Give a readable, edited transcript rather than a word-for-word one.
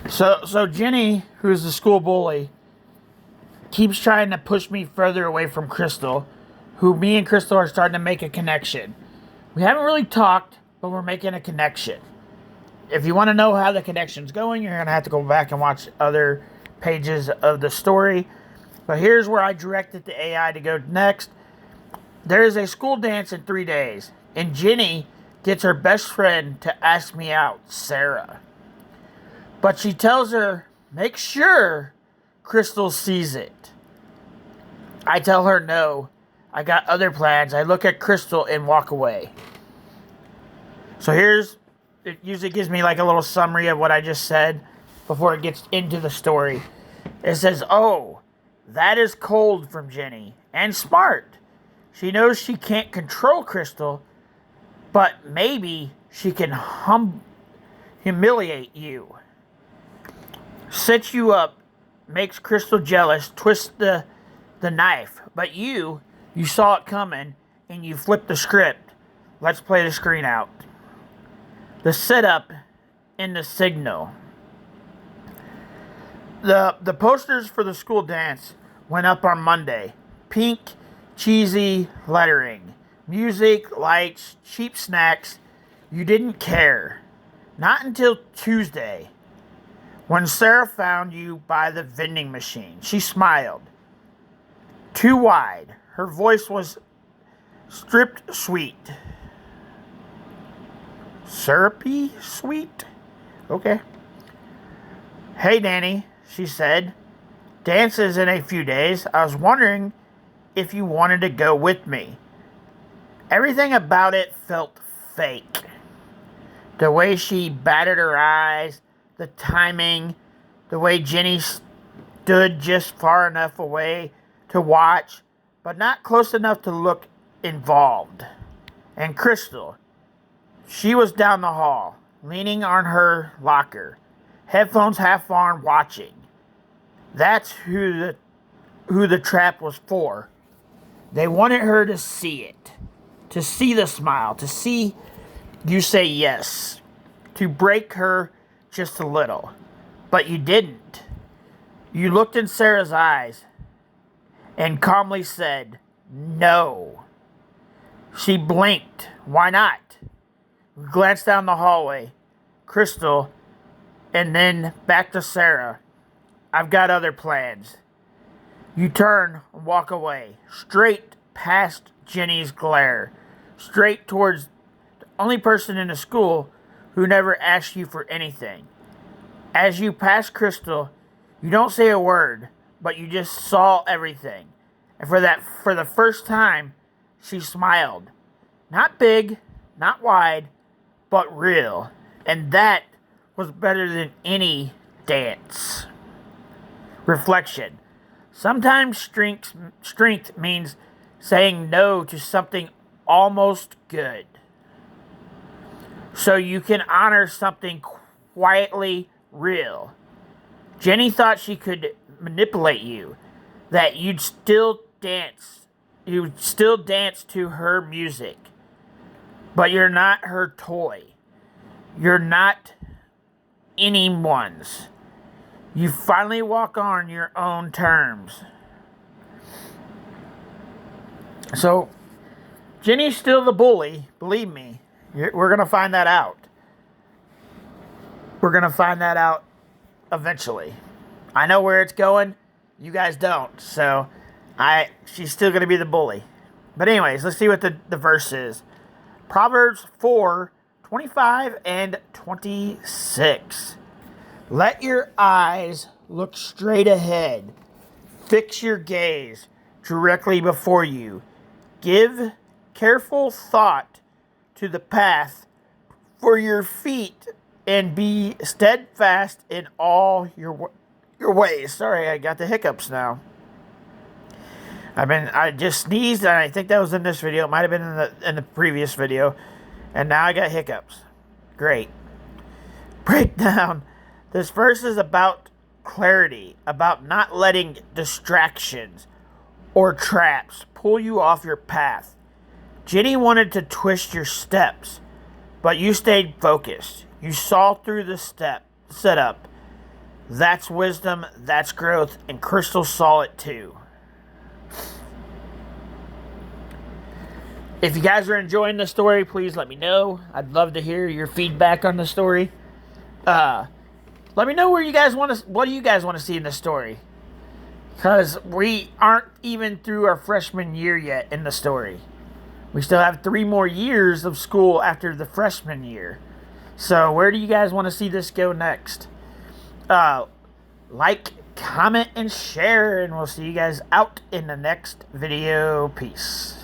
So Jenny, who's the school bully, keeps trying to push me further away from Crystal, who me and Crystal are starting to make a connection. We haven't really talked, but we're making a connection. If you want to know how the connection's going, you're going to have to go back and watch other pages of the story. But here's where I directed the AI to go next. There is a school dance in 3 days, and Jenny gets her best friend to ask me out, Sarah. But she tells her, make sure Crystal sees it. I tell her no, I got other plans. I look at Crystal and walk away. So it usually gives me like a little summary of what I just said before it gets into the story. It says, oh, that is cold from Jenny, and smart. She knows she can't control Crystal, but maybe she can humiliate you. Sets you up, makes Crystal jealous, twists the knife. But you saw it coming, and you flipped the script. Let's play the screen out. The setup and the signal. The posters for the school dance went up on Monday. Pink, cheesy lettering. Music, lights, cheap snacks. You didn't care. Not until Tuesday, when Sarah found you by the vending machine. She smiled. Too wide. Her voice was stripped sweet. Syrupy sweet? Okay. Hey, Danny, she said. Dance is in a few days. I was wondering if you wanted to go with me. Everything about it felt fake. The way she batted her eyes, the timing, the way Jenny stood just far enough away to watch, but not close enough to look involved. And Crystal, she was down the hall, leaning on her locker, headphones half on, watching. That's who the trap was for. They wanted her to see it, to see the smile, to see you say yes, to break her just a little. But you didn't. You looked in Sarah's eyes and calmly said, no. She blinked. Why not? We glanced down the hallway. Crystal, and then back to Sarah. I've got other plans. You turn and walk away, straight past Jenny's glare, straight towards the only person in the school who never asked you for anything. As you pass Crystal, you don't say a word, but you just saw everything. And for the first time, she smiled. Not big, not wide, but real. And that was better than any dance. Reflection. Sometimes strength means saying no to something almost good, so you can honor something quietly real. Jenny thought she could manipulate you, that you'd still dance to her music, but you're not her toy. You're not anyone's. You finally walk on your own terms. So, Jenny's still the bully, believe me. We're going to find that out. We're going to find that out eventually. I know where it's going. You guys don't. So, she's still going to be the bully. But anyways, let's see what the verse is. Proverbs 4:25 and 26. Let your eyes look straight ahead. Fix your gaze directly before you. Give careful thought to the path for your feet, and be steadfast in all your ways. Sorry, I got the hiccups now. I just sneezed, and I think that was in this video. It might have been in the previous video, and now I got hiccups. Great. Breakdown. This verse is about clarity, about not letting distractions or traps pull you off your path. Jenny wanted to twist your steps, but you stayed focused. You saw through the setup. That's wisdom, that's growth, and Crystal saw it too. If you guys are enjoying the story, please let me know. I'd love to hear your feedback on the story. Let me know what you guys want to see in the story. Because we aren't even through our freshman year yet in the story. We still have 3 more years of school after the freshman year. So where do you guys want to see this go next? Like, comment, and share. And we'll see you guys out in the next video. Peace.